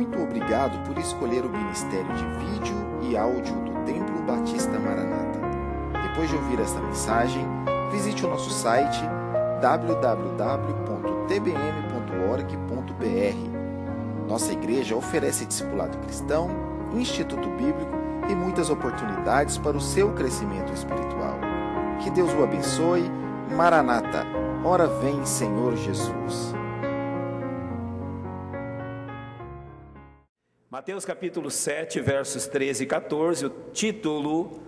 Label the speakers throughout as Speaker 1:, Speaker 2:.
Speaker 1: Muito obrigado por escolher o Ministério de Vídeo e Áudio do Templo Batista Maranata. Depois de ouvir esta mensagem, visite o nosso site www.tbm.org.br. Nossa igreja oferece discipulado cristão, instituto bíblico e muitas oportunidades para o seu crescimento espiritual. Que Deus o abençoe. Maranata, ora vem, Senhor Jesus.
Speaker 2: Mateus capítulo 7, versos 13 e 14, o título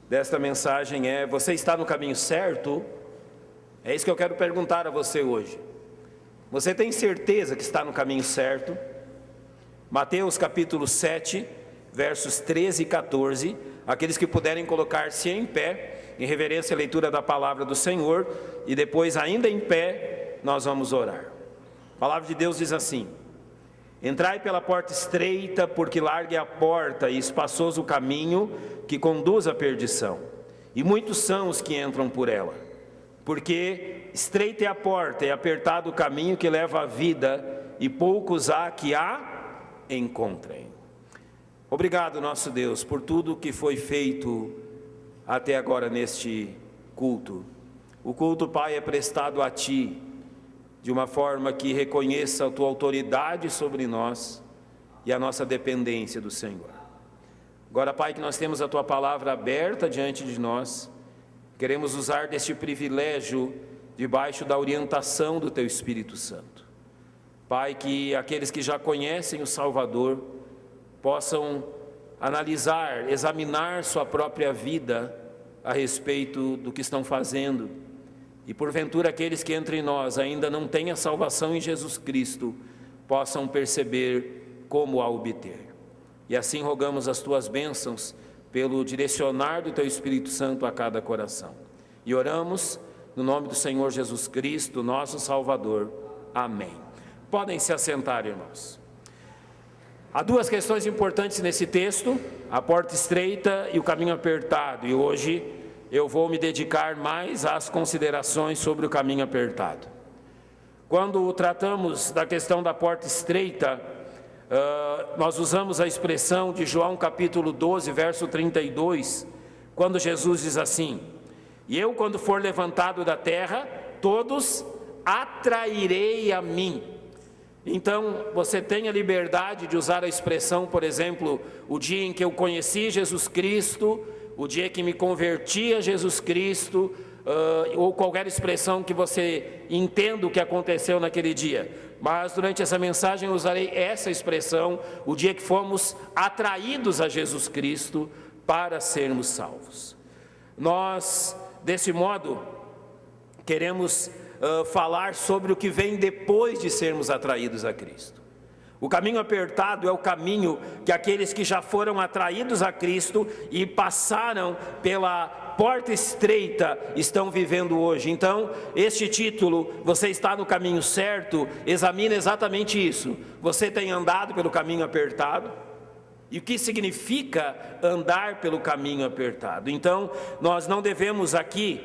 Speaker 2: desta mensagem é: Você está no caminho certo? É isso que eu quero perguntar a você hoje. Você tem certeza que está no caminho certo? Mateus capítulo 7, versos 13 e 14, aqueles que puderem colocar-se em pé, em reverência à leitura da palavra do Senhor, e depois, ainda em pé, nós vamos orar. A palavra de Deus diz assim: Entrai pela porta estreita, porque larga é a porta e espaçoso o caminho que conduz à perdição, e muitos são os que entram por ela. Porque estreita é a porta e apertado o caminho que leva à vida, e poucos há que a encontrem. Obrigado, nosso Deus, por tudo que foi feito até agora neste culto. O culto, Pai, é prestado a Ti, de uma forma que reconheça a Tua autoridade sobre nós e a nossa dependência do Senhor. Agora, Pai, que nós temos a Tua palavra aberta diante de nós, queremos usar deste privilégio debaixo da orientação do Teu Espírito Santo. Pai, que aqueles que já conhecem o Salvador possam analisar, examinar sua própria vida a respeito do que estão fazendo. E porventura aqueles que entre nós ainda não têm a salvação em Jesus Cristo, possam perceber como a obter. E assim rogamos as Tuas bênçãos pelo direcionar do Teu Espírito Santo a cada coração. E oramos no nome do Senhor Jesus Cristo, nosso Salvador. Amém. Podem se assentar, irmãos. Há duas questões importantes nesse texto: a porta estreita e o caminho apertado. E hoje eu vou me dedicar mais às considerações sobre o caminho apertado. Quando tratamos da questão da porta estreita, nós usamos a expressão de João capítulo 12, verso 32, quando Jesus diz assim: E eu, quando for levantado da terra, todos atrairei a mim. Então, você tem a liberdade de usar a expressão, por exemplo, o dia em que eu conheci Jesus Cristo, o dia que me converti a Jesus Cristo, ou qualquer expressão que você entenda o que aconteceu naquele dia. Mas durante essa mensagem eu usarei essa expressão, o dia que fomos atraídos a Jesus Cristo para sermos salvos. Nós, desse modo, queremos falar sobre o que vem depois de sermos atraídos a Cristo. O caminho apertado é o caminho que aqueles que já foram atraídos a Cristo e passaram pela porta estreita estão vivendo hoje. Então, este título, Você está no caminho certo, examina exatamente isso. Você tem andado pelo caminho apertado? E o que significa andar pelo caminho apertado? Então, nós não devemos aqui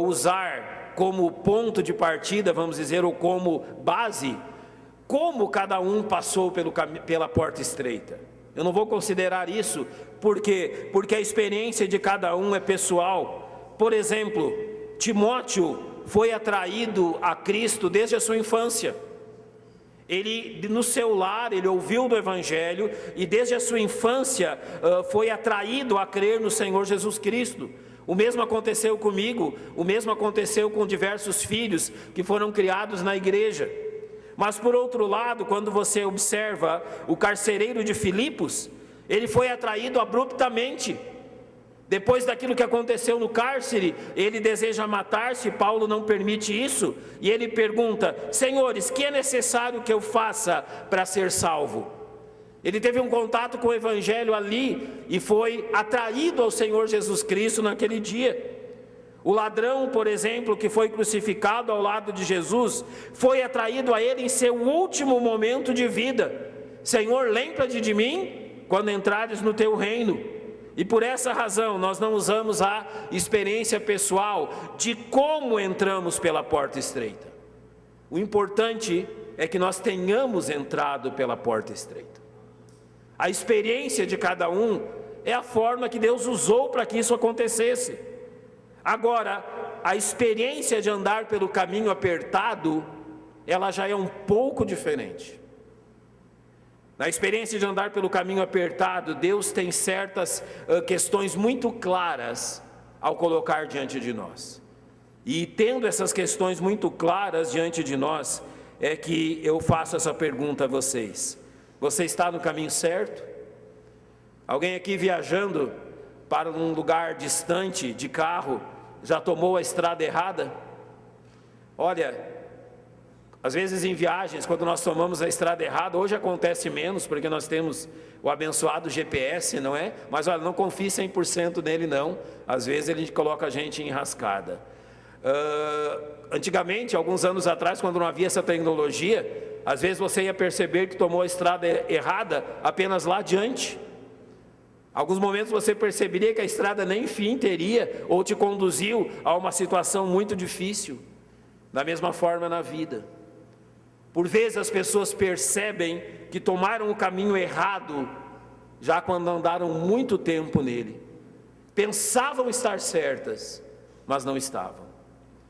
Speaker 2: usar como ponto de partida, vamos dizer, ou como base, como cada um passou pela porta estreita. Eu não vou considerar isso, porque a experiência de cada um é pessoal. Por exemplo, Timóteo foi atraído a Cristo desde a sua infância. Ele, no seu lar, ele ouviu do Evangelho e desde a sua infância foi atraído a crer no Senhor Jesus Cristo. O mesmo aconteceu comigo, o mesmo aconteceu com diversos filhos que foram criados na igreja. Mas por outro lado, quando você observa o carcereiro de Filipos, ele foi atraído abruptamente. Depois daquilo que aconteceu no cárcere, ele deseja matar-se, Paulo não permite isso, e ele pergunta: Senhores, que é necessário que eu faça para ser salvo? Ele teve um contato com o Evangelho ali e foi atraído ao Senhor Jesus Cristo naquele dia. O ladrão, por exemplo, que foi crucificado ao lado de Jesus, foi atraído a ele em seu último momento de vida. Senhor, lembra-te de mim quando entrares no teu reino. E por essa razão nós não usamos a experiência pessoal de como entramos pela porta estreita. O importante é que nós tenhamos entrado pela porta estreita. A experiência de cada um é a forma que Deus usou para que isso acontecesse. Agora, a experiência de andar pelo caminho apertado, ela já é um pouco diferente. Na experiência de andar pelo caminho apertado, Deus tem certas questões muito claras ao colocar diante de nós. E tendo essas questões muito claras diante de nós, é que eu faço essa pergunta a vocês. Você está no caminho certo? Alguém aqui viajando para um lugar distante de carro, já tomou a estrada errada? Olha, às vezes em viagens, quando nós tomamos a estrada errada, hoje acontece menos, porque nós temos o abençoado GPS, não é? Mas olha, não confie 100% nele não, às vezes ele coloca a gente em enrascada. Antigamente, alguns anos atrás, quando não havia essa tecnologia, às vezes você ia perceber que tomou a estrada errada apenas lá adiante. Alguns momentos você perceberia que a estrada nem fim teria, ou te conduziu a uma situação muito difícil. Da mesma forma na vida. Por vezes as pessoas percebem que tomaram o caminho errado, já quando andaram muito tempo nele. Pensavam estar certas, mas não estavam.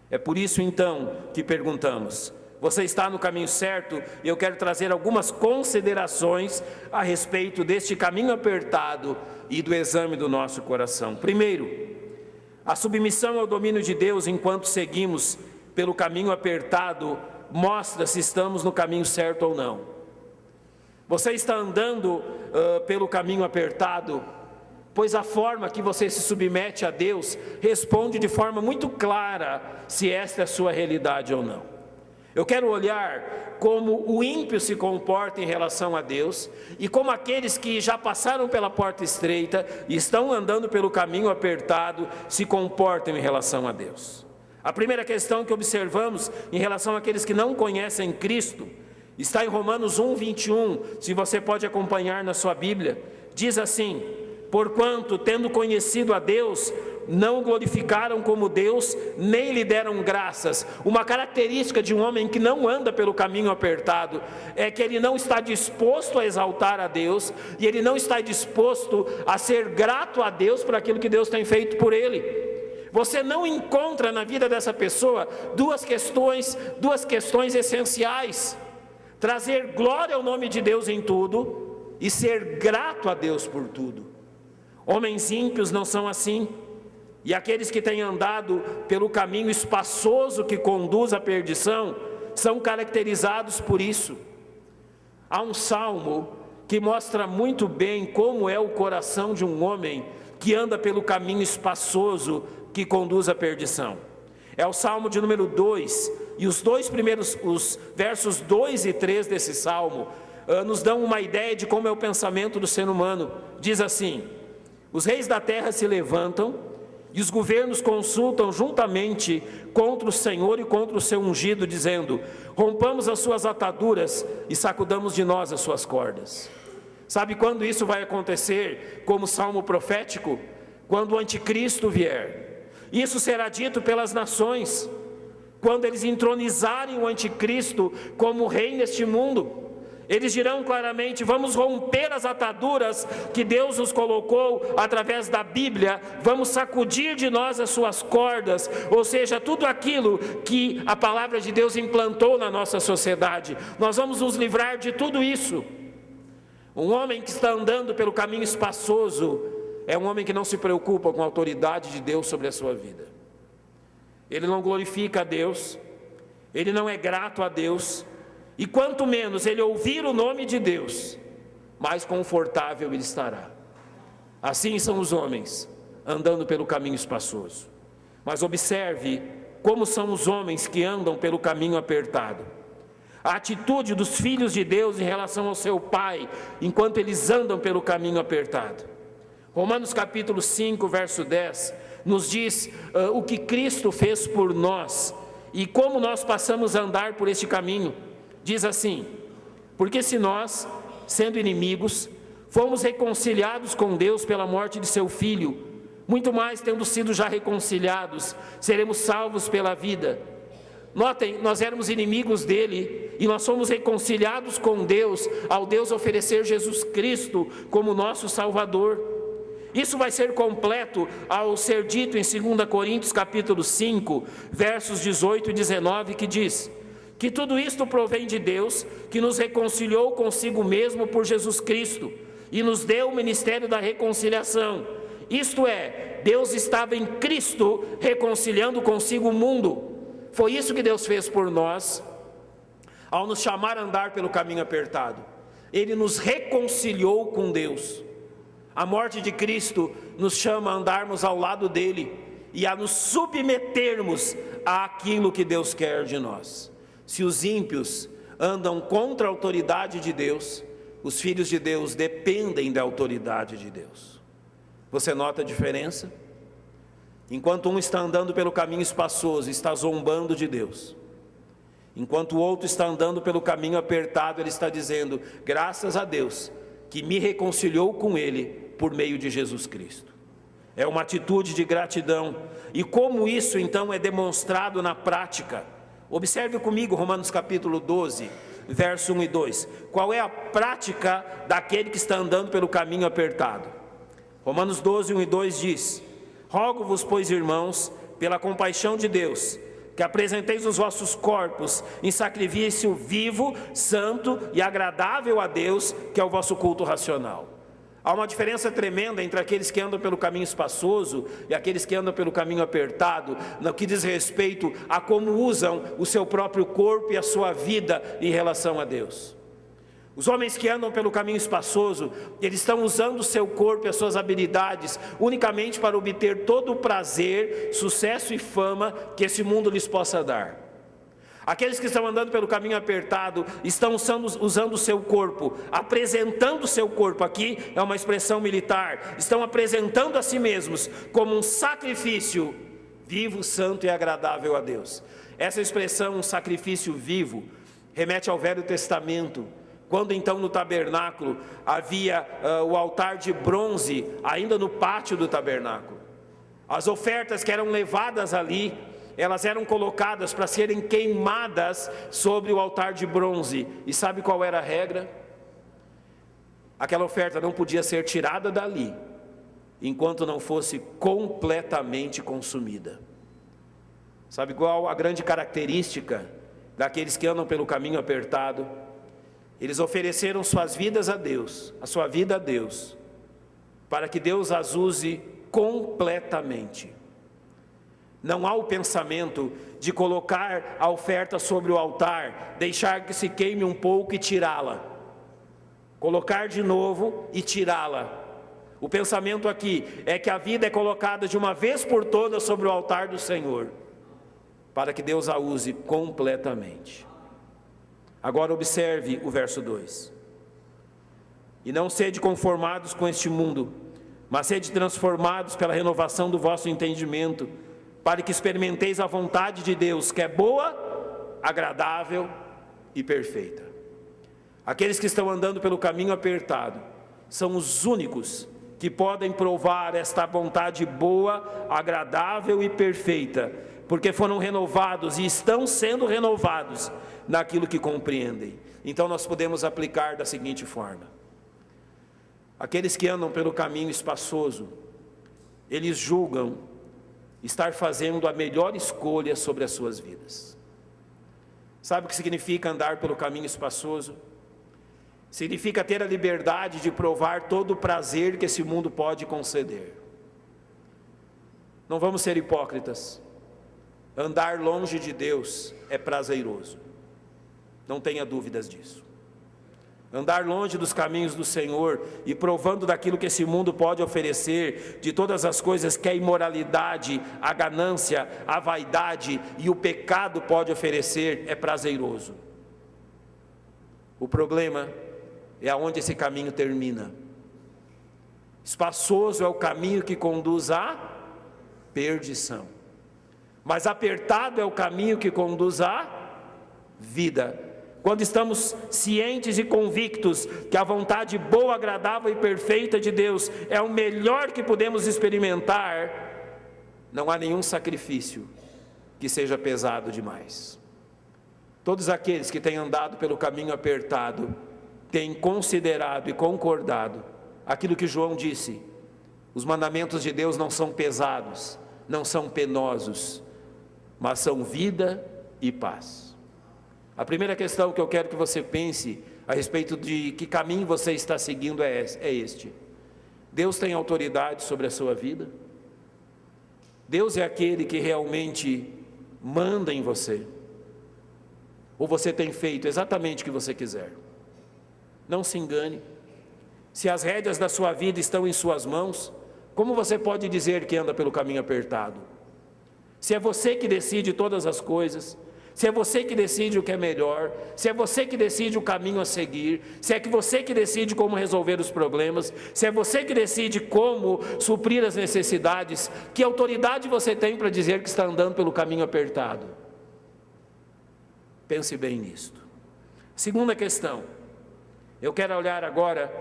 Speaker 2: É por isso então que perguntamos: você está no caminho certo? E eu quero trazer algumas considerações a respeito deste caminho apertado e do exame do nosso coração. Primeiro, a submissão ao domínio de Deus enquanto seguimos pelo caminho apertado mostra se estamos no caminho certo ou não. Você está andando pelo caminho apertado, pois a forma que você se submete a Deus responde de forma muito clara se esta é a sua realidade ou não. Eu quero olhar como o ímpio se comporta em relação a Deus e como aqueles que já passaram pela porta estreita e estão andando pelo caminho apertado se comportam em relação a Deus. A primeira questão que observamos em relação àqueles que não conhecem Cristo está em Romanos 1:21, se você pode acompanhar na sua Bíblia. Diz assim: porquanto, tendo conhecido a Deus, não o glorificaram como Deus, nem lhe deram graças. Uma característica de um homem que não anda pelo caminho apertado é que ele não está disposto a exaltar a Deus, e ele não está disposto a ser grato a Deus por aquilo que Deus tem feito por ele. Você não encontra na vida dessa pessoa duas questões essenciais: trazer glória ao nome de Deus em tudo e ser grato a Deus por tudo. Homens ímpios não são assim. E aqueles que têm andado pelo caminho espaçoso que conduz à perdição são caracterizados por isso. Há um salmo que mostra muito bem como é o coração de um homem que anda pelo caminho espaçoso que conduz à perdição. É o salmo de número 2, e os versos 2 e 3 desse salmo nos dão uma ideia de como é o pensamento do ser humano. Diz assim: os reis da terra se levantam e os governos consultam juntamente contra o Senhor e contra o seu ungido, dizendo: rompamos as suas ataduras e sacudamos de nós as suas cordas. Sabe quando isso vai acontecer, como salmo profético? Quando o anticristo vier. Isso será dito pelas nações, quando eles entronizarem o anticristo como rei neste mundo. Eles dirão claramente: vamos romper as ataduras que Deus nos colocou através da Bíblia, vamos sacudir de nós as suas cordas, ou seja, tudo aquilo que a palavra de Deus implantou na nossa sociedade. Nós vamos nos livrar de tudo isso. Um homem que está andando pelo caminho espaçoso é um homem que não se preocupa com a autoridade de Deus sobre a sua vida. Ele não glorifica a Deus, ele não é grato a Deus, e quanto menos ele ouvir o nome de Deus, mais confortável ele estará. Assim são os homens, andando pelo caminho espaçoso. Mas observe como são os homens que andam pelo caminho apertado. A atitude dos filhos de Deus em relação ao seu pai, enquanto eles andam pelo caminho apertado. Romanos capítulo 5, verso 10, nos diz o que Cristo fez por nós e como nós passamos a andar por este caminho. Diz assim: porque se nós, sendo inimigos, fomos reconciliados com Deus pela morte de seu Filho, muito mais, tendo sido já reconciliados, seremos salvos pela vida. Notem, nós éramos inimigos dele, E nós somos reconciliados com Deus ao Deus oferecer Jesus Cristo como nosso Salvador. Isso vai ser completo ao ser dito em 2 Coríntios capítulo 5, versos 18 e 19, que diz que tudo isto provém de Deus, que nos reconciliou consigo mesmo por Jesus Cristo e nos deu o ministério da reconciliação. Isto é, Deus estava em Cristo reconciliando consigo o mundo. Foi isso que Deus fez por nós ao nos chamar a andar pelo caminho apertado. Ele nos reconciliou com Deus. A morte de Cristo nos chama a andarmos ao lado dele e a nos submetermos àquilo que Deus quer de nós. Se os ímpios andam contra a autoridade de Deus, os filhos de Deus dependem da autoridade de Deus. Você nota a diferença? Enquanto um está andando pelo caminho espaçoso, está zombando de Deus. Enquanto o outro está andando pelo caminho apertado, ele está dizendo: graças a Deus que me reconciliou com Ele por meio de Jesus Cristo. É uma atitude de gratidão. E como isso então é demonstrado na prática? Observe comigo Romanos capítulo 12, verso 1 e 2. Qual é a prática daquele que está andando pelo caminho apertado? Romanos 12, 1 e 2 diz: rogo-vos, pois, irmãos, pela compaixão de Deus, que apresenteis os vossos corpos em sacrifício vivo, santo e agradável a Deus, que é o vosso culto racional. Há uma diferença tremenda entre aqueles que andam pelo caminho espaçoso e aqueles que andam pelo caminho apertado, no que diz respeito a como usam o seu próprio corpo e a sua vida em relação a Deus. Os homens que andam pelo caminho espaçoso, eles estão usando o seu corpo e as suas habilidades unicamente para obter todo o prazer, sucesso e fama que esse mundo lhes possa dar. Aqueles que estão andando pelo caminho apertado estão usando o seu corpo, apresentando o seu corpo, aqui é uma expressão militar, estão apresentando a si mesmos como um sacrifício vivo, santo e agradável a Deus. Essa expressão, um sacrifício vivo, remete ao Velho Testamento, quando então no tabernáculo havia o altar de bronze, ainda no pátio do tabernáculo. As ofertas que eram levadas ali, elas eram colocadas para serem queimadas sobre o altar de bronze. E sabe qual era a regra? Aquela oferta não podia ser tirada dali, enquanto não fosse completamente consumida. Sabe qual a grande característica daqueles que andam pelo caminho apertado? Eles ofereceram suas vidas a Deus, a sua vida a Deus, para que Deus as use completamente. Não há o pensamento de colocar a oferta sobre o altar, deixar que se queime um pouco e tirá-la, colocar de novo e tirá-la. O pensamento aqui é que a vida é colocada de uma vez por todas sobre o altar do Senhor, para que Deus a use completamente. Agora observe o verso 2. E não sede conformados com este mundo, mas sede transformados pela renovação do vosso entendimento, para que experimenteis a vontade de Deus, que é boa, agradável e perfeita. Aqueles que estão andando pelo caminho apertado são os únicos que podem provar esta vontade boa, agradável e perfeita, porque foram renovados e estão sendo renovados naquilo que compreendem. Então nós podemos aplicar da seguinte forma: aqueles que andam pelo caminho espaçoso, eles julgam estar fazendo a melhor escolha sobre as suas vidas. Sabe o que significa andar pelo caminho espaçoso? Significa ter a liberdade de provar todo o prazer que esse mundo pode conceder. Não vamos ser hipócritas. Andar longe de Deus é prazeroso, não tenha dúvidas disso. Andar longe dos caminhos do Senhor e provando daquilo que esse mundo pode oferecer, de todas as coisas que a imoralidade, a ganância, a vaidade e o pecado pode oferecer, é prazeroso. O problema é aonde esse caminho termina. Espaçoso é o caminho que conduz à perdição, mas apertado é o caminho que conduz à vida. Quando estamos cientes e convictos que a vontade boa, agradável e perfeita de Deus é o melhor que podemos experimentar, não há nenhum sacrifício que seja pesado demais. Todos aqueles que têm andado pelo caminho apertado têm considerado e concordado aquilo que João disse: os mandamentos de Deus não são pesados, não são penosos, mas são vida e paz. A primeira questão que eu quero que você pense a respeito de que caminho você está seguindo é este: Deus tem autoridade sobre a sua vida? Deus é aquele que realmente manda em você? Ou você tem feito exatamente o que você quiser? Não se engane. Se as rédeas da sua vida estão em suas mãos, como você pode dizer que anda pelo caminho apertado? Se é você que decide todas as coisas, se é você que decide o que é melhor, se é você que decide o caminho a seguir, se é que você que decide como resolver os problemas, se é você que decide como suprir as necessidades, que autoridade você tem para dizer que está andando pelo caminho apertado? Pense bem nisto. Segunda questão, eu quero olhar agora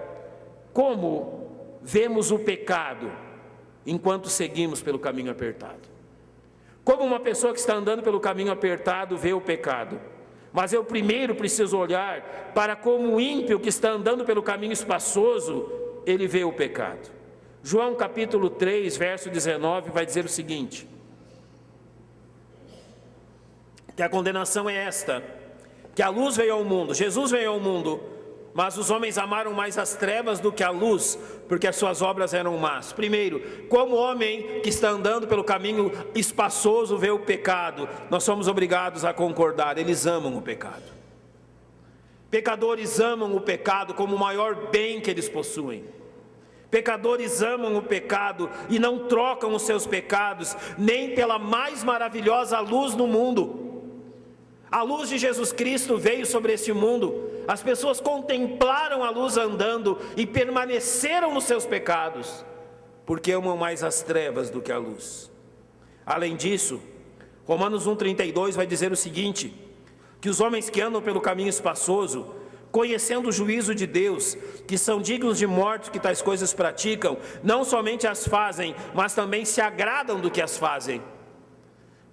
Speaker 2: como vemos o pecado enquanto seguimos pelo caminho apertado. Como uma pessoa que está andando pelo caminho apertado vê o pecado. Mas eu primeiro preciso olhar para como o ímpio que está andando pelo caminho espaçoso, ele vê o pecado. João capítulo 3, verso 19, vai dizer o seguinte: que a condenação é esta, que a luz veio ao mundo, Jesus veio ao mundo, mas os homens amaram mais as trevas do que a luz, porque as suas obras eram más. Primeiro, como o homem que está andando pelo caminho espaçoso vê o pecado, nós somos obrigados a concordar, eles amam o pecado. Pecadores amam o pecado como o maior bem que eles possuem. Pecadores amam o pecado e não trocam os seus pecados nem pela mais maravilhosa luz no mundo. A luz de Jesus Cristo veio sobre este mundo, as pessoas contemplaram a luz andando e permaneceram nos seus pecados, porque amam mais as trevas do que a luz. Além disso, Romanos 1,32 vai dizer o seguinte: que os homens que andam pelo caminho espaçoso, conhecendo o juízo de Deus, que são dignos de morte que tais coisas praticam, não somente as fazem, mas também se agradam do que as fazem.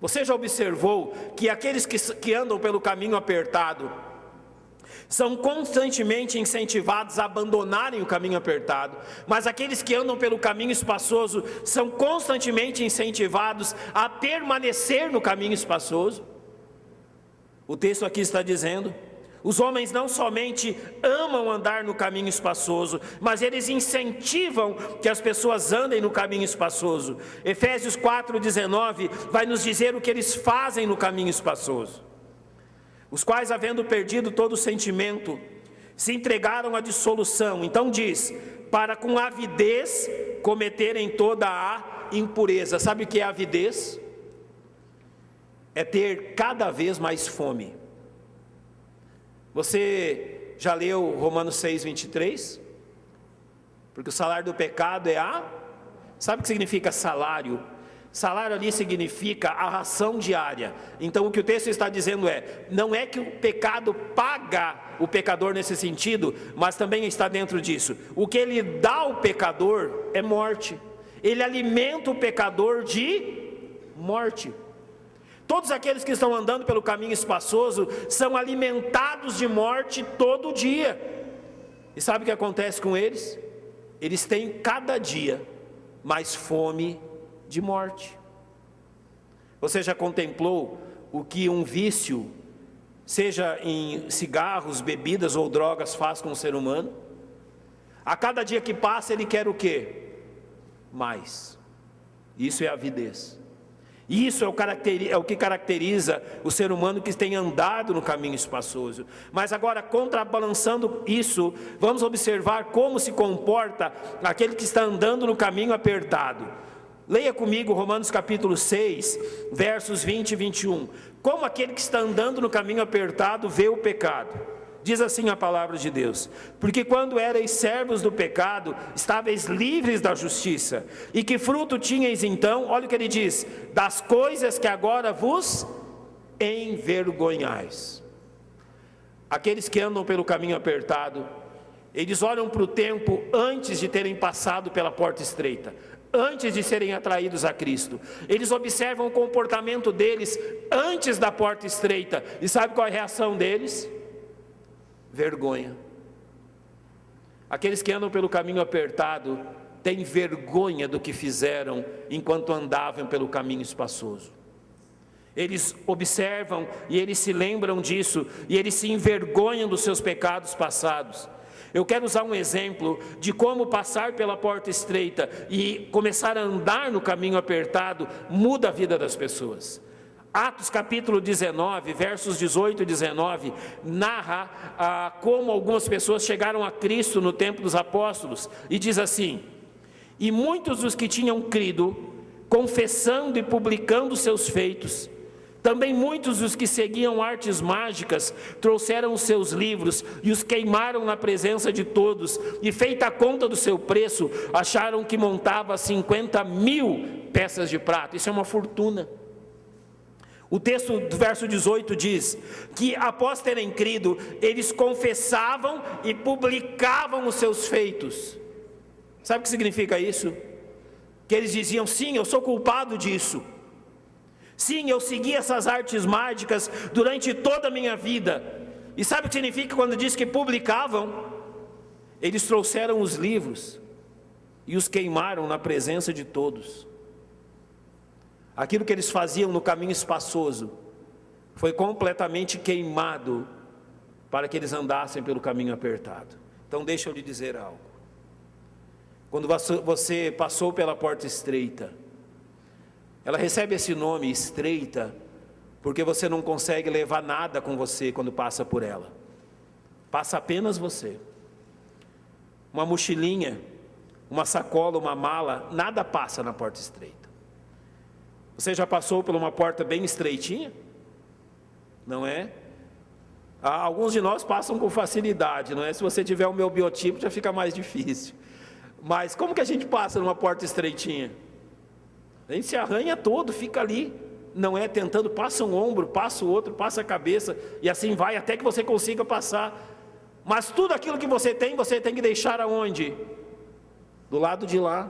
Speaker 2: Você já observou que aqueles que andam pelo caminho apertado são constantemente incentivados a abandonarem o caminho apertado, mas aqueles que andam pelo caminho espaçoso são constantemente incentivados a permanecer no caminho espaçoso? O texto aqui está dizendo: os homens não somente amam andar no caminho espaçoso, mas eles incentivam que as pessoas andem no caminho espaçoso. Efésios 4,19 vai nos dizer o que eles fazem no caminho espaçoso. Os quais, havendo perdido todo o sentimento, se entregaram à dissolução. Então diz: para com avidez cometerem toda a impureza. Sabe o que é avidez? É ter cada vez mais fome. Você já leu Romanos 6,23? Porque o salário do pecado é Sabe o que significa salário? Salário ali significa a ração diária. Então o que o texto está dizendo não é que o pecado paga o pecador nesse sentido, mas também está dentro disso. O que ele dá ao pecador é morte. Ele alimenta o pecador de morte. Todos aqueles que estão andando pelo caminho espaçoso são alimentados de morte todo dia. E sabe o que acontece com eles? Eles têm cada dia mais fome de morte. Você já contemplou o que um vício, seja em cigarros, bebidas ou drogas, faz com o ser humano? A cada dia que passa ele quer o quê? Mais. Isso é avidez. Isso é o que caracteriza o ser humano que tem andado no caminho espaçoso. Mas agora, contrabalançando isso, vamos observar como se comporta aquele que está andando no caminho apertado. Leia comigo Romanos capítulo 6, versos 20 e 21. Como aquele que está andando no caminho apertado vê o pecado. Diz assim a palavra de Deus: porque quando erais servos do pecado, estáveis livres da justiça. E que fruto tinhais então? Olha o que ele diz: das coisas que agora vos envergonhais. Aqueles que andam pelo caminho apertado, eles olham para o tempo antes de terem passado pela porta estreita, antes de serem atraídos a Cristo. Eles observam o comportamento deles antes da porta estreita. E sabe qual é a reação deles? Vergonha. Aqueles que andam pelo caminho apertado têm vergonha do que fizeram enquanto andavam pelo caminho espaçoso. Eles observam e eles se lembram disso, e eles se envergonham dos seus pecados passados. Eu quero usar um exemplo de como passar pela porta estreita e começar a andar no caminho apertado muda a vida das pessoas. Atos capítulo 19, versos 18 e 19, narra como algumas pessoas chegaram a Cristo no tempo dos apóstolos, e diz assim: e muitos dos que tinham crido, confessando e publicando seus feitos, também muitos dos que seguiam artes mágicas, trouxeram os seus livros e os queimaram na presença de todos, e feita a conta do seu preço, acharam que montava 50.000 peças de prata. Isso é uma fortuna. O texto do verso 18 diz que após terem crido, eles confessavam e publicavam os seus feitos. Sabe o que significa isso? Que eles diziam: sim, eu sou culpado disso. Sim, eu segui essas artes mágicas durante toda a minha vida. E sabe o que significa quando diz que publicavam? Eles trouxeram os livros e os queimaram na presença de todos. Aquilo que eles faziam no caminho espaçoso foi completamente queimado para que eles andassem pelo caminho apertado. Então deixa eu lhe dizer algo. Quando você passou pela porta estreita, ela recebe esse nome, estreita, porque você não consegue levar nada com você quando passa por ela. Passa apenas você. Uma mochilinha, uma sacola, uma mala, nada passa na porta estreita. Você já passou por uma porta bem estreitinha? Não é? Alguns de nós passam com facilidade, não é? Se você tiver o meu biotipo, já fica mais difícil. Mas como que a gente passa numa porta estreitinha? A gente se arranha todo, fica ali, não é? Tentando, passa um ombro, passa o outro, passa a cabeça, e assim vai até que você consiga passar. Mas tudo aquilo que você tem que deixar aonde? Do lado de lá.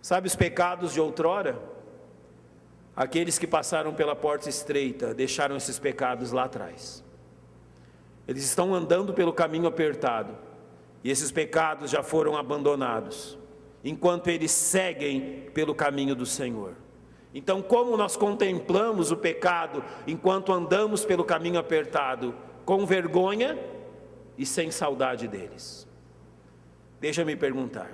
Speaker 2: Sabe os pecados de outrora? Aqueles que passaram pela porta estreita, deixaram esses pecados lá atrás. Eles estão andando pelo caminho apertado, e esses pecados já foram abandonados, enquanto eles seguem pelo caminho do Senhor. Então, como nós contemplamos o pecado enquanto andamos pelo caminho apertado? Com vergonha e sem saudade deles. Deixa-me perguntar: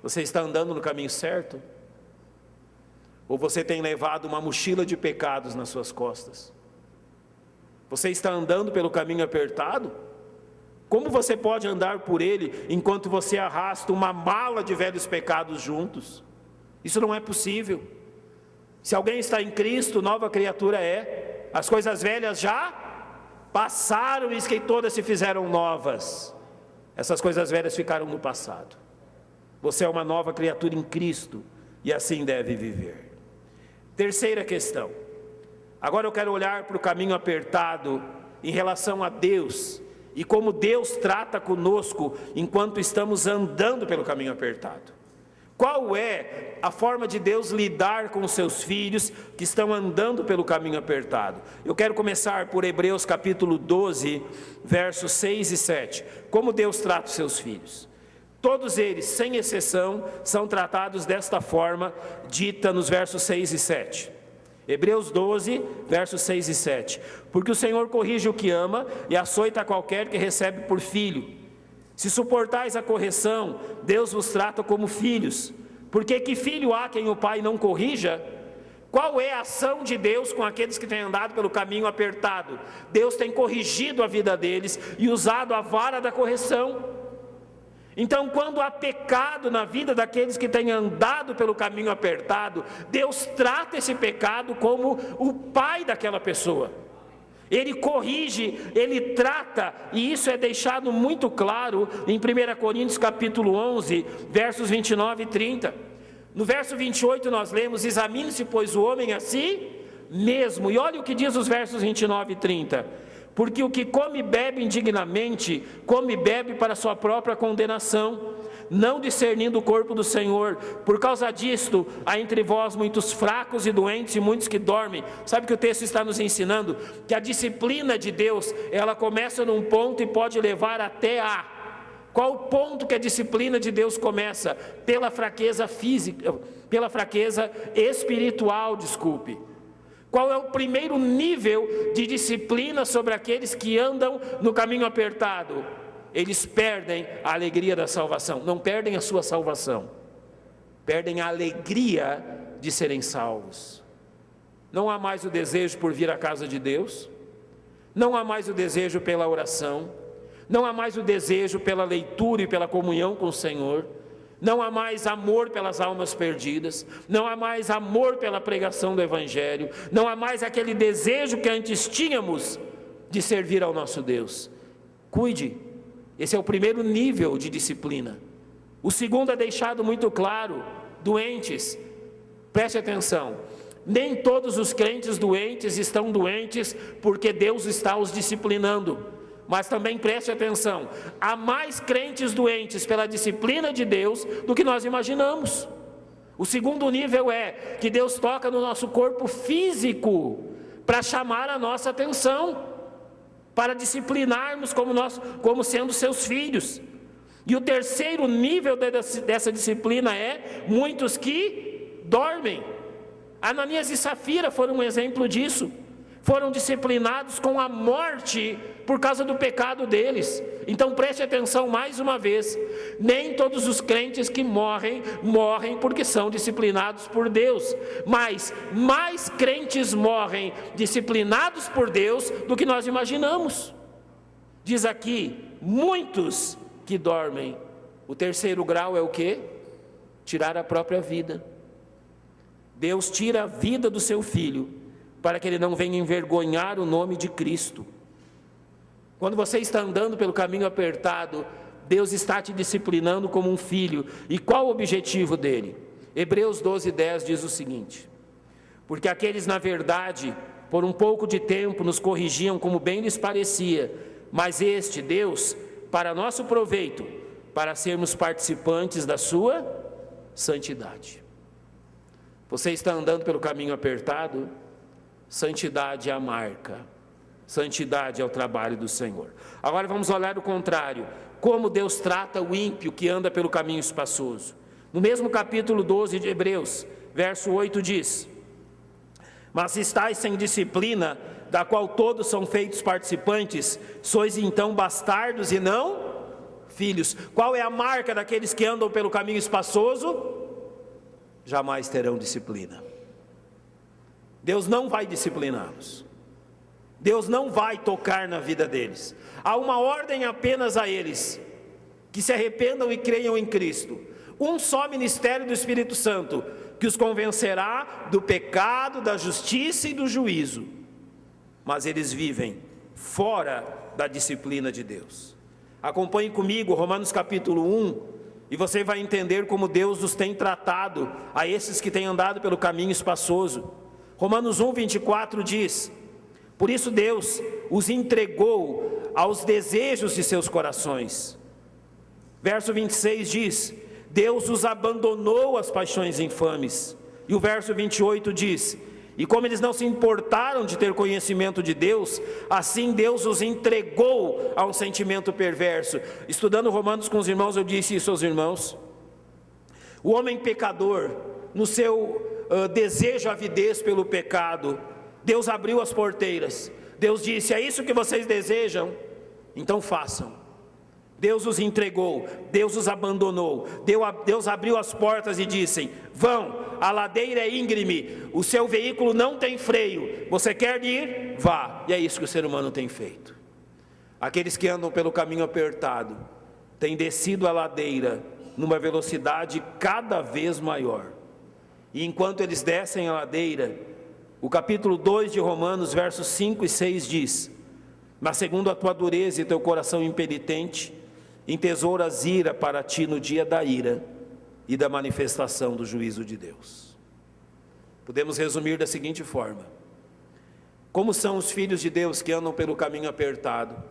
Speaker 2: você está andando no caminho certo? Ou você tem levado uma mochila de pecados nas suas costas? Você está andando pelo caminho apertado? Como você pode andar por ele enquanto você arrasta uma mala de velhos pecados juntos? Isso não é possível. Se alguém está em Cristo, nova criatura é. As coisas velhas já passaram, e que todas se fizeram novas. Essas coisas velhas ficaram no passado. Você é uma nova criatura em Cristo, e assim deve viver. Terceira questão. Agora eu quero olhar para o caminho apertado em relação a Deus, e como Deus trata conosco enquanto estamos andando pelo caminho apertado. Qual é a forma de Deus lidar com os seus filhos que estão andando pelo caminho apertado? Eu quero começar por Hebreus capítulo 12, versos 6 e 7. Como Deus trata os seus filhos? Todos eles, sem exceção, são tratados desta forma, dita nos versos 6 e 7. Hebreus 12, versos 6 e 7. Porque o Senhor corrige o que ama e açoita qualquer que recebe por filho. Se suportais a correção, Deus vos trata como filhos. Porque que filho há quem o pai não corrija? Qual é a ação de Deus com aqueles que têm andado pelo caminho apertado? Deus tem corrigido a vida deles e usado a vara da correção. Então, quando há pecado na vida daqueles que têm andado pelo caminho apertado, Deus trata esse pecado como o pai daquela pessoa. Ele corrige, ele trata, e isso é deixado muito claro em 1 Coríntios capítulo 11, versos 29 e 30. No verso 28 nós lemos: examine-se, pois, o homem a si mesmo. E olha o que diz os versos 29 e 30. Porque o que come e bebe indignamente, come e bebe para sua própria condenação, não discernindo o corpo do Senhor. Por causa disto, há entre vós muitos fracos e doentes e muitos que dormem. Sabe que o texto está nos ensinando? Que a disciplina de Deus, ela começa num ponto e pode levar até a... Qual o ponto que a disciplina de Deus começa? Pela fraqueza física, pela fraqueza espiritual, desculpe. Qual é o primeiro nível de disciplina sobre aqueles que andam no caminho apertado? Eles perdem a alegria da salvação. Não perdem a sua salvação, perdem a alegria de serem salvos. Não há mais o desejo por vir à casa de Deus, não há mais o desejo pela oração, não há mais o desejo pela leitura e pela comunhão com o Senhor, não há mais amor pelas almas perdidas, não há mais amor pela pregação do Evangelho, não há mais aquele desejo que antes tínhamos de servir ao nosso Deus. Cuide, esse é o primeiro nível de disciplina. O segundo é deixado muito claro: doentes. Preste atenção, nem todos os crentes doentes estão doentes porque Deus está os disciplinando. Mas também preste atenção, há mais crentes doentes pela disciplina de Deus do que nós imaginamos. O segundo nível é que Deus toca no nosso corpo físico para chamar a nossa atenção, para disciplinarmos como sendo seus filhos. E o terceiro nível dessa disciplina é muitos que dormem. Ananias e Safira foram um exemplo disso. Foram disciplinados com a morte por causa do pecado deles. Então preste atenção mais uma vez: nem todos os crentes que morrem porque são disciplinados por Deus, mas mais crentes morrem disciplinados por Deus do que nós imaginamos. Diz aqui, muitos que dormem. O terceiro grau é o quê? Tirar a própria vida. Deus tira a vida do seu filho para que ele não venha envergonhar o nome de Cristo. Quando você está andando pelo caminho apertado, Deus está te disciplinando como um filho. E qual o objetivo dele? Hebreus 12:10 diz o seguinte: porque aqueles na verdade, por um pouco de tempo, nos corrigiam como bem lhes parecia, mas este, Deus, para nosso proveito, para sermos participantes da sua santidade. Você está andando pelo caminho apertado? Santidade é a marca, santidade é o trabalho do Senhor. Agora vamos olhar o contrário, como Deus trata o ímpio que anda pelo caminho espaçoso. No mesmo capítulo 12 de Hebreus, verso 8 diz: mas se estáis sem disciplina, da qual todos são feitos participantes, sois então bastardos e não filhos. Qual é a marca daqueles que andam pelo caminho espaçoso? Jamais terão disciplina. Deus não vai discipliná-los. Deus não vai tocar na vida deles. Há uma ordem apenas a eles: que se arrependam e creiam em Cristo. Um só ministério do Espírito Santo, que os convencerá do pecado, da justiça e do juízo. Mas eles vivem fora da disciplina de Deus. Acompanhe comigo Romanos capítulo 1, e você vai entender como Deus os tem tratado a esses que têm andado pelo caminho espaçoso. Romanos 1:24 diz: por isso Deus os entregou aos desejos de seus corações. Verso 26 diz: Deus os abandonou às paixões infames. E o verso 28 diz: e como eles não se importaram de ter conhecimento de Deus, assim Deus os entregou a um sentimento perverso. Estudando Romanos com os irmãos, eu disse isso aos irmãos: o homem pecador, no seu desejo, avidez pelo pecado, Deus abriu as porteiras. Deus disse: é isso que vocês desejam? Então façam. Deus os entregou, Deus os abandonou, Deus abriu as portas e disse: vão, a ladeira é íngreme, o seu veículo não tem freio, você quer ir? Vá. E é isso que o ser humano tem feito. Aqueles que andam pelo caminho apertado têm descido a ladeira numa velocidade cada vez maior. E enquanto eles descem a ladeira, o capítulo 2 de Romanos, versos 5 e 6 diz: mas segundo a tua dureza e teu coração impenitente, entesouras ira para ti no dia da ira e da manifestação do juízo de Deus. Podemos resumir da seguinte forma: Como são os filhos de Deus que andam pelo caminho apertado?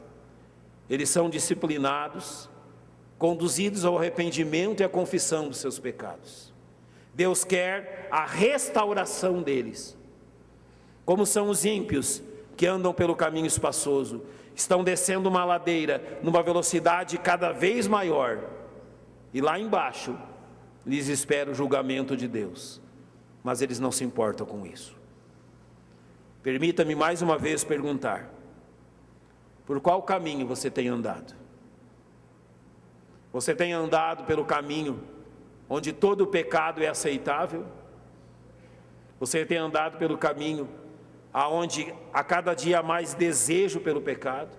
Speaker 2: Eles são disciplinados, conduzidos ao arrependimento e à confissão dos seus pecados. Deus quer a restauração deles. Como são os ímpios que andam pelo caminho espaçoso? Estão descendo uma ladeira numa velocidade cada vez maior, e lá embaixo lhes espera o julgamento de Deus, mas eles não se importam com isso. Permita-me mais uma vez perguntar: por qual caminho você tem andado? Você tem andado pelo caminho onde todo o pecado é aceitável? Você tem andado pelo caminho aonde a cada dia há mais desejo pelo pecado,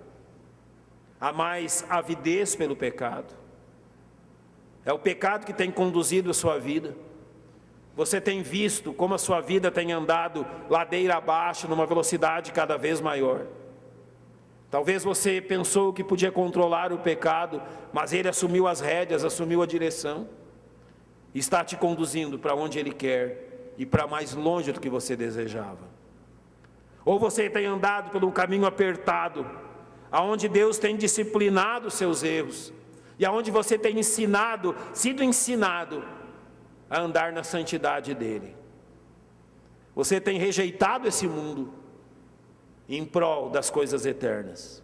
Speaker 2: há mais avidez pelo pecado? É o pecado que tem conduzido a sua vida. Você tem visto como a sua vida tem andado ladeira abaixo, numa velocidade cada vez maior. Talvez você pensou que podia controlar o pecado, mas ele assumiu as rédeas, assumiu a direção, e está te conduzindo para onde ele quer e para mais longe do que você desejava. Ou você tem andado pelo caminho apertado, aonde Deus tem disciplinado os seus erros, e aonde você tem sido ensinado a andar na santidade dele. Você tem rejeitado esse mundo em prol das coisas eternas.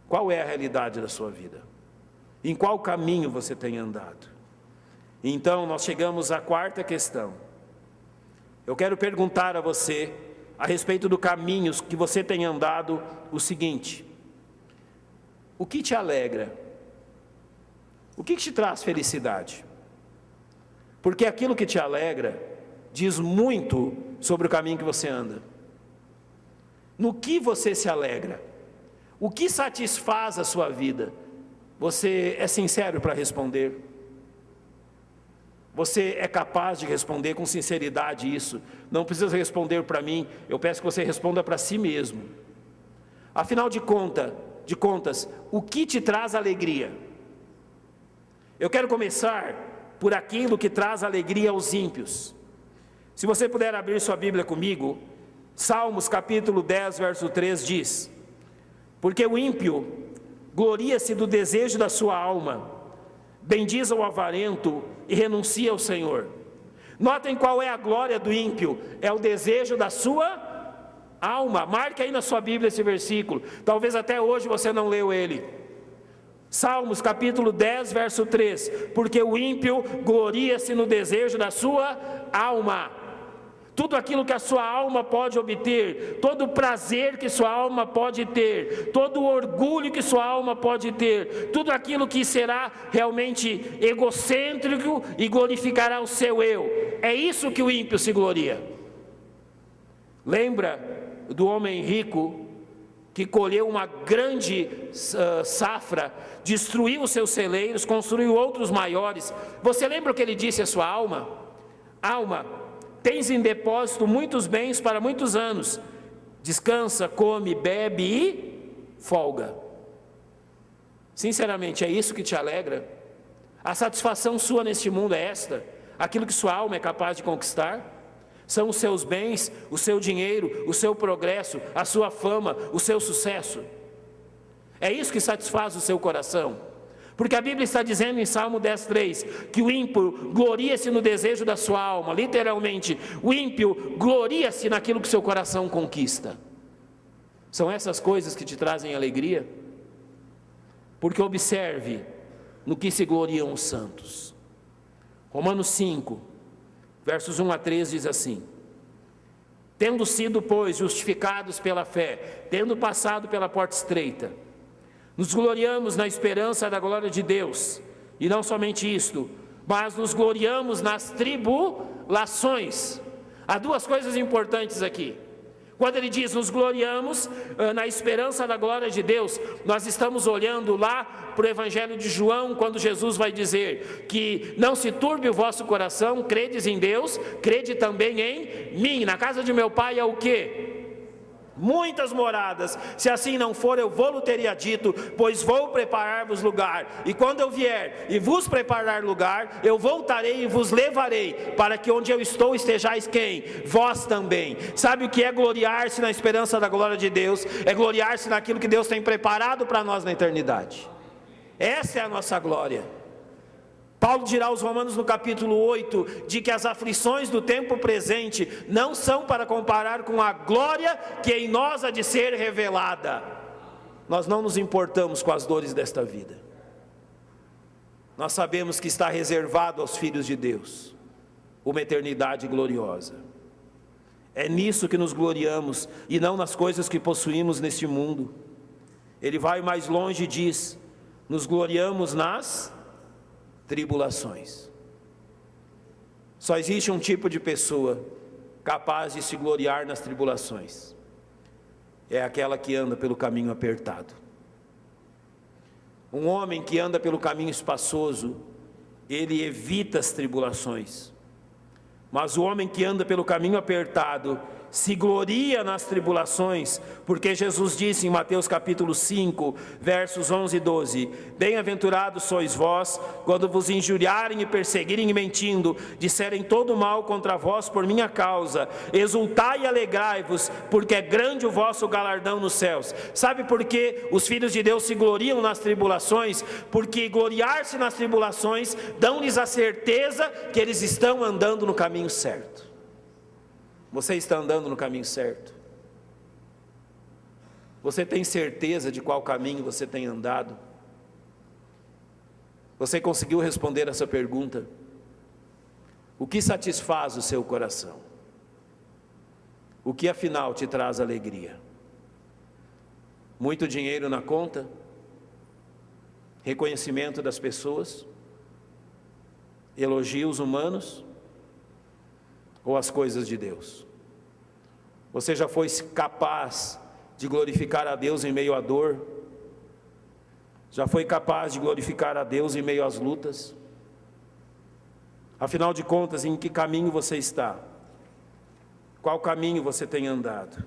Speaker 2: Qual é a realidade da sua vida? Em qual caminho você tem andado? Então nós chegamos à quarta questão. Eu quero perguntar a você, a respeito do caminho que você tem andado, o seguinte: o que te alegra? O que te traz felicidade? Porque aquilo que te alegra diz muito sobre o caminho que você anda. No que você se alegra? O que satisfaz a sua vida? Você é sincero para responder? Você é capaz de responder com sinceridade isso? Não precisa responder para mim, eu peço que você responda para si mesmo. Afinal de contas, o que te traz alegria? Eu quero começar por aquilo que traz alegria aos ímpios. Se você puder abrir sua Bíblia comigo, Salmos capítulo 10, verso 3 diz: porque o ímpio gloria-se do desejo da sua alma, bendiz o avarento e renuncia ao Senhor. Notem qual é a glória do ímpio: é o desejo da sua alma. Marque aí na sua Bíblia esse versículo, talvez até hoje você não leu ele. Salmos capítulo 10, verso 3: porque o ímpio gloria-se no desejo da sua alma. Tudo aquilo que a sua alma pode obter, todo o prazer que sua alma pode ter, todo o orgulho que sua alma pode ter, tudo aquilo que será realmente egocêntrico e glorificará o seu eu, é isso que o ímpio se gloria. Lembra do homem rico que colheu uma grande safra, destruiu os seus celeiros, construiu outros maiores? Você lembra o que ele disse à sua alma? Alma, tens em depósito muitos bens para muitos anos, descansa, come, bebe e folga. Sinceramente, é isso que te alegra? A satisfação sua neste mundo é esta? Aquilo que sua alma é capaz de conquistar? São os seus bens, o seu dinheiro, o seu progresso, a sua fama, o seu sucesso? É isso que satisfaz o seu coração? Porque a Bíblia está dizendo em Salmo 10:3 que o ímpio gloria-se no desejo da sua alma. Literalmente, o ímpio gloria-se naquilo que seu coração conquista. São essas coisas que te trazem alegria? Porque observe no que se gloriam os santos. Romanos 5, versos 1 a 3 diz assim: tendo sido, pois, justificados pela fé, tendo passado pela porta estreita, nos gloriamos na esperança da glória de Deus. E não somente isto, mas nos gloriamos nas tribulações. Há duas coisas importantes aqui. Quando ele diz nos gloriamos na esperança da glória de Deus, nós estamos olhando lá para o Evangelho de João, quando Jesus vai dizer que não se turbe o vosso coração, credes em Deus, crede também em mim. Na casa de meu pai é o quê? muitas moradas. Se assim não for, eu vou-lhe teria dito, pois vou preparar-vos lugar. E quando eu vier e vos preparar lugar, eu voltarei e vos levarei, para que onde eu estou estejais quem? Vós também. Sabe o que é gloriar-se na esperança da glória de Deus? É gloriar-se naquilo que Deus tem preparado para nós na eternidade. Essa é a nossa glória. Paulo dirá aos Romanos no capítulo 8, de que as aflições do tempo presente não são para comparar com a glória que em nós há de ser revelada. Nós não nos importamos com as dores desta vida. Nós sabemos que está reservado aos filhos de Deus uma eternidade gloriosa. É nisso que nos gloriamos e não nas coisas que possuímos neste mundo. Ele vai mais longe e diz: nos gloriamos nas tribulações. Só existe um tipo de pessoa capaz de se gloriar nas tribulações. É aquela que anda pelo caminho apertado. Um homem que anda pelo caminho espaçoso, ele evita as tribulações. Mas o homem que anda pelo caminho apertado se gloria nas tribulações, porque Jesus disse em Mateus capítulo 5, versos 11 e 12: bem-aventurados sois vós, quando vos injuriarem e perseguirem e mentindo, disserem todo mal contra vós por minha causa, exultai e alegrai-vos, porque é grande o vosso galardão nos céus. Sabe por que os filhos de Deus se gloriam nas tribulações? Porque gloriar-se nas tribulações dão-lhes a certeza que eles estão andando no caminho certo. Você está andando no caminho certo? Você tem certeza de qual caminho você tem andado? Você conseguiu responder essa pergunta? O que satisfaz o seu coração? O que afinal te traz alegria? Muito dinheiro na conta? Reconhecimento das pessoas? Elogios humanos? Ou as coisas de Deus? Você já foi capaz de glorificar a Deus em meio à dor? Já foi capaz de glorificar a Deus em meio às lutas? Afinal de contas, em que caminho você está? Qual caminho você tem andado?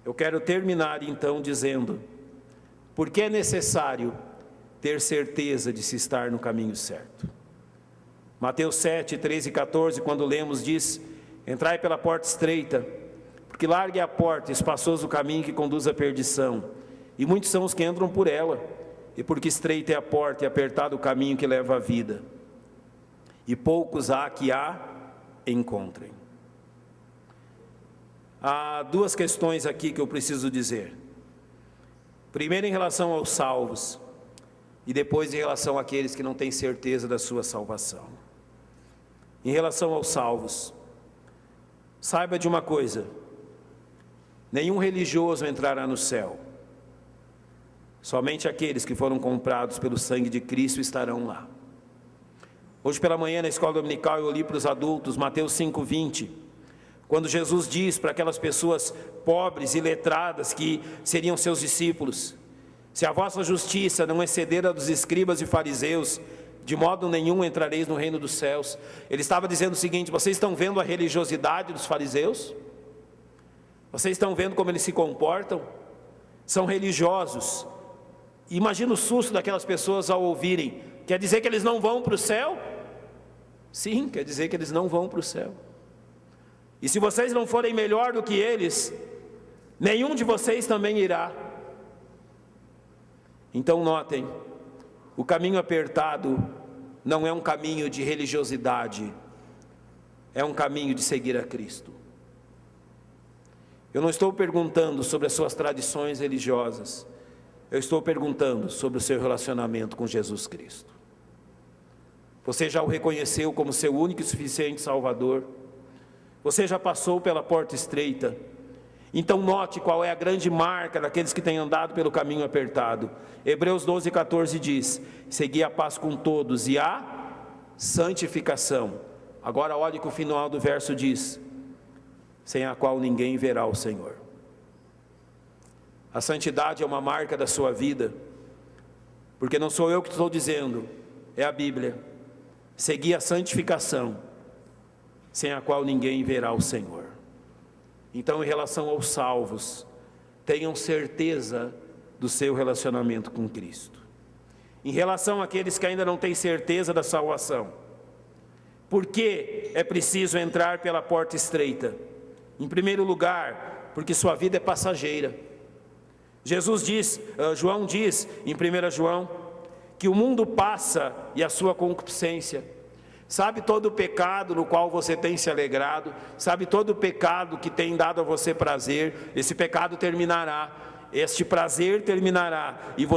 Speaker 2: Eu quero terminar então dizendo: por que é necessário ter certeza de se estar no caminho certo? Mateus 7, 13 e 14, quando lemos, diz: entrai pela porta estreita, porque larga é a porta, espaçoso o caminho que conduz à perdição, e muitos são os que entram por ela, e porque estreita é a porta e apertado o caminho que leva à vida, e poucos há que a encontrem. Há duas questões aqui que eu preciso dizer. Primeiro, em relação aos salvos, e depois em relação àqueles que não têm certeza da sua salvação. Em relação aos salvos, saiba de uma coisa: nenhum religioso entrará no céu. Somente aqueles que foram comprados pelo sangue de Cristo estarão lá. Hoje pela manhã na escola dominical eu li para os adultos Mateus 5:20, quando Jesus diz para aquelas pessoas pobres e letradas que seriam seus discípulos: se a vossa justiça não exceder a dos escribas e fariseus, de modo nenhum entrareis no reino dos céus. Ele estava dizendo o seguinte: vocês estão vendo a religiosidade dos fariseus? Vocês estão vendo como eles se comportam? São religiosos. Imagina o susto daquelas pessoas ao ouvirem: quer dizer que eles não vão para o céu? Sim, quer dizer que eles não vão para o céu. E se vocês não forem melhor do que eles, nenhum de vocês também irá. Então notem, o caminho apertado não é um caminho de religiosidade, é um caminho de seguir a Cristo. Eu não estou perguntando sobre as suas tradições religiosas, eu estou perguntando sobre o seu relacionamento com Jesus Cristo. Você já o reconheceu como seu único e suficiente Salvador? Você já passou pela porta estreita? Então note qual é a grande marca daqueles que têm andado pelo caminho apertado. Hebreus 12, 14 diz: segui a paz com todos e a santificação. Agora olhe que o final do verso diz: sem a qual ninguém verá o Senhor. A santidade é uma marca da sua vida, porque não sou eu que estou dizendo, é a Bíblia. Segui a santificação, sem a qual ninguém verá o Senhor. Então, em relação aos salvos, tenham certeza do seu relacionamento com Cristo. Em relação àqueles que ainda não têm certeza da salvação, por que é preciso entrar pela porta estreita? Em primeiro lugar, porque sua vida é passageira. João diz em 1 João, que o mundo passa e a sua concupiscência. Sabe todo o pecado no qual você tem se alegrado, sabe todo o pecado que tem dado a você prazer, esse pecado terminará, este prazer terminará, e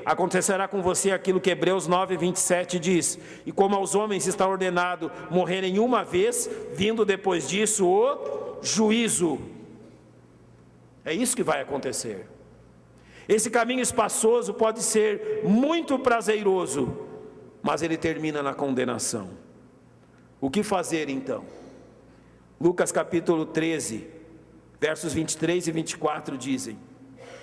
Speaker 2: acontecerá com você aquilo que Hebreus 9:27 diz, e como aos homens está ordenado morrerem uma vez, vindo depois disso o juízo. É isso que vai acontecer. Esse caminho espaçoso pode ser muito prazeroso, mas ele termina na condenação. O que fazer então? Lucas capítulo 13, versos 23 e 24 dizem: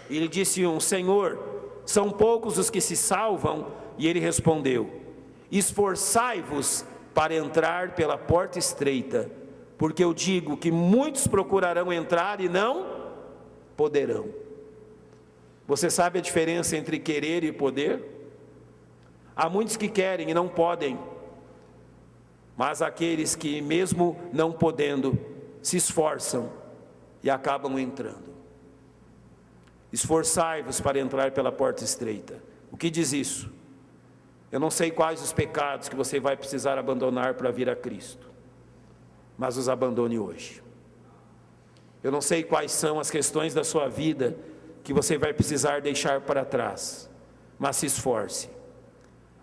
Speaker 2: ele disse Senhor, são poucos os que se salvam? E ele respondeu: esforçai-vos para entrar pela porta estreita, porque eu digo que muitos procurarão entrar e não poderão. Você sabe a diferença entre querer e poder? Há muitos que querem e não podem, mas aqueles que, mesmo não podendo, se esforçam e acabam entrando. Esforçai-vos para entrar pela porta estreita. O que diz isso? Eu não sei quais os pecados que você vai precisar abandonar para vir a Cristo, mas os abandone hoje. Eu não sei quais são as questões da sua vida que você vai precisar deixar para trás, mas se esforce.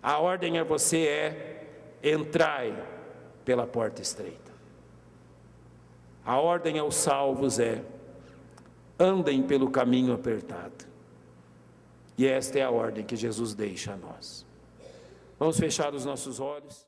Speaker 2: A ordem a você entrai pela porta estreita. A ordem aos salvos andem pelo caminho apertado. E esta é a ordem que Jesus deixa a nós. Vamos fechar os nossos olhos.